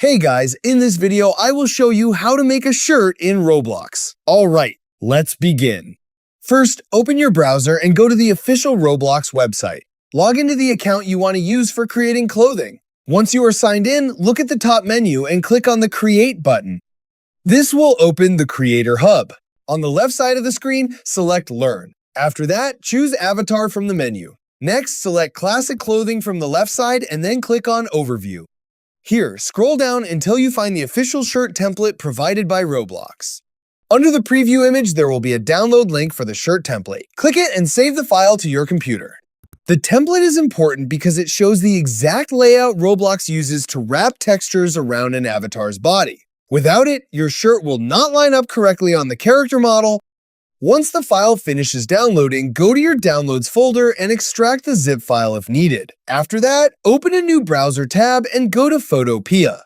Hey guys, in this video I will show you how to make a shirt in Roblox. Alright, let's begin. First, open your browser and go to the official Roblox website. Log into the account you want to use for creating clothing. Once you are signed in, look at the top menu and click on the Create button. This will open the Creator Hub. On the left side of the screen, select Learn. After that, choose Avatar from the menu. Next, select Classic Clothing from the left side and then click on Overview. Here, scroll down until you find the official shirt template provided by Roblox. Under the preview image, there will be a download link for the shirt template. Click it and save the file to your computer. The template is important because it shows the exact layout Roblox uses to wrap textures around an avatar's body. Without it, your shirt will not line up correctly on the character model. Once the file finishes downloading, go to your Downloads folder and extract the zip file if needed. After that, open a new browser tab and go to Photopea.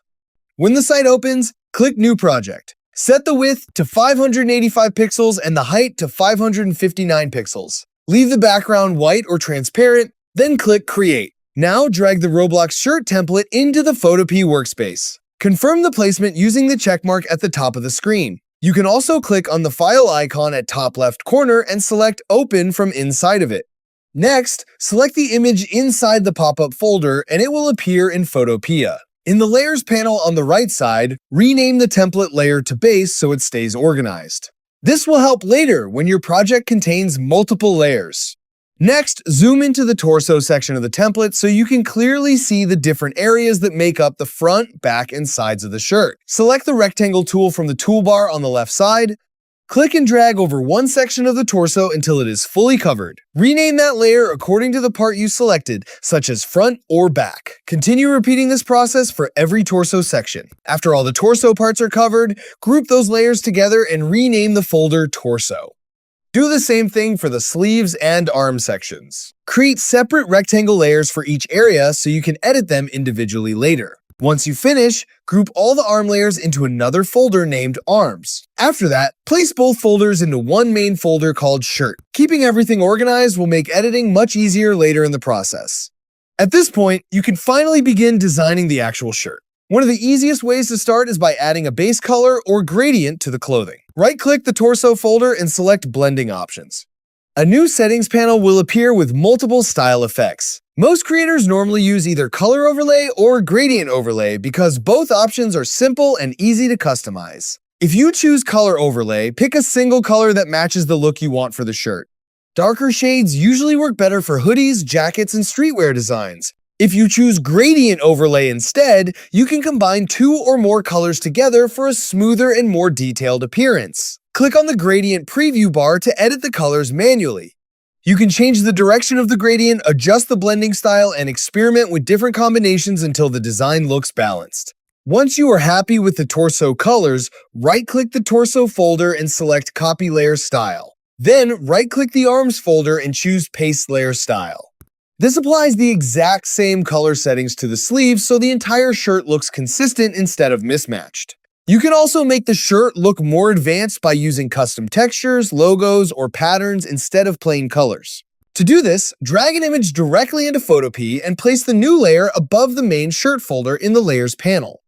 When the site opens, click New Project. Set the width to 585 pixels and the height to 559 pixels. Leave the background white or transparent, then click Create. Now drag the Roblox shirt template into the Photopea workspace. Confirm the placement using the checkmark at the top of the screen. You can also click on the file icon at top left corner and select Open from inside of it. Next, select the image inside the pop-up folder and it will appear in Photopea. In the Layers panel on the right side, rename the template layer to Base so it stays organized. This will help later when your project contains multiple layers. Next, zoom into the torso section of the template so you can clearly see the different areas that make up the front, back, and sides of the shirt. Select the rectangle tool from the toolbar on the left side. Click and drag over one section of the torso until it is fully covered. Rename that layer according to the part you selected, such as front or back. Continue repeating this process for every torso section. After all the torso parts are covered, group those layers together and rename the folder Torso. Do the same thing for the sleeves and arm sections. Create separate rectangle layers for each area so you can edit them individually later. Once you finish, group all the arm layers into another folder named Arms. After that, place both folders into one main folder called Shirt. Keeping everything organized will make editing much easier later in the process. At this point, you can finally begin designing the actual shirt. One of the easiest ways to start is by adding a base color or gradient to the clothing. Right-click the torso folder and select Blending Options. A new settings panel will appear with multiple style effects. Most creators normally use either color overlay or gradient overlay because both options are simple and easy to customize. If you choose color overlay, pick a single color that matches the look you want for the shirt. Darker shades usually work better for hoodies, jackets, and streetwear designs. If you choose gradient overlay instead, you can combine two or more colors together for a smoother and more detailed appearance. Click on the gradient preview bar to edit the colors manually. You can change the direction of the gradient, adjust the blending style, and experiment with different combinations until the design looks balanced. Once you are happy with the torso colors, right-click the torso folder and select Copy Layer Style. Then right-click the arms folder and choose Paste Layer Style. This applies the exact same color settings to the sleeves so the entire shirt looks consistent instead of mismatched. You can also make the shirt look more advanced by using custom textures, logos, or patterns instead of plain colors. To do this, drag an image directly into Photopea and place the new layer above the main shirt folder in the Layers panel.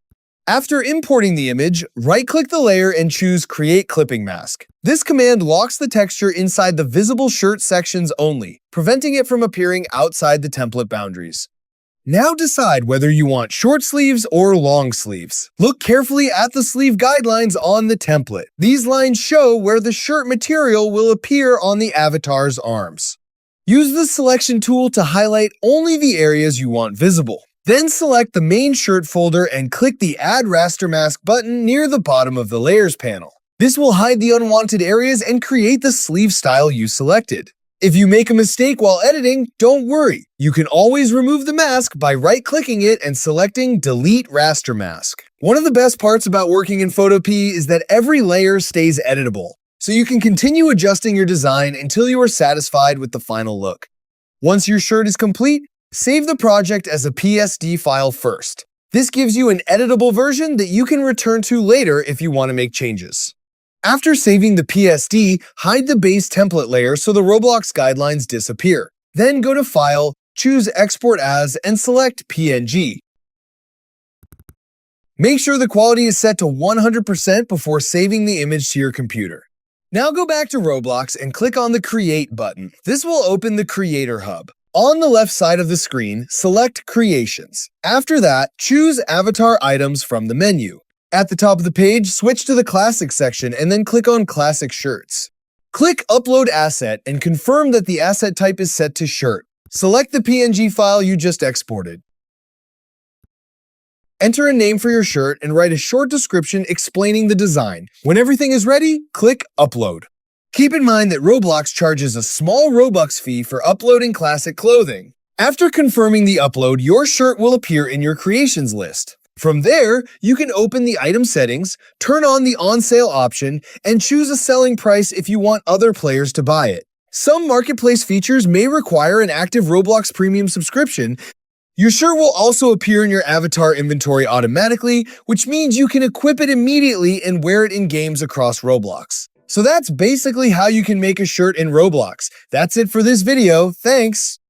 After importing the image, right-click the layer and choose Create Clipping Mask. This command locks the texture inside the visible shirt sections only, preventing it from appearing outside the template boundaries. Now decide whether you want short sleeves or long sleeves. Look carefully at the sleeve guidelines on the template. These lines show where the shirt material will appear on the avatar's arms. Use the selection tool to highlight only the areas you want visible. Then select the main shirt folder and click the Add Raster Mask button near the bottom of the Layers panel. This will hide the unwanted areas and create the sleeve style you selected. If you make a mistake while editing, don't worry. You can always remove the mask by right-clicking it and selecting Delete Raster Mask. One of the best parts about working in Photopea is that every layer stays editable, so you can continue adjusting your design until you are satisfied with the final look. Once your shirt is complete, save the project as a PSD file first. This gives you an editable version that you can return to later if you want to make changes. After saving the PSD, hide the base template layer so the Roblox guidelines disappear. Then go to File, choose Export As, and select PNG. Make sure the quality is set to 100% before saving the image to your computer. Now go back to Roblox and click on the Create button. This will open the Creator Hub. On the left side of the screen, select Creations. After that, choose Avatar Items from the menu. At the top of the page, switch to the Classic section and then click on Classic Shirts. Click Upload Asset and confirm that the asset type is set to Shirt. Select the PNG file you just exported. Enter a name for your shirt and write a short description explaining the design. When everything is ready, click Upload. Keep in mind that Roblox charges a small Robux fee for uploading classic clothing. After confirming the upload, your shirt will appear in your creations list. From there, you can open the item settings, turn on the on-sale option, and choose a selling price if you want other players to buy it. Some marketplace features may require an active Roblox Premium subscription. Your shirt will also appear in your avatar inventory automatically, which means you can equip it immediately and wear it in games across Roblox. So that's basically how you can make a shirt in Roblox. That's it for this video. Thanks!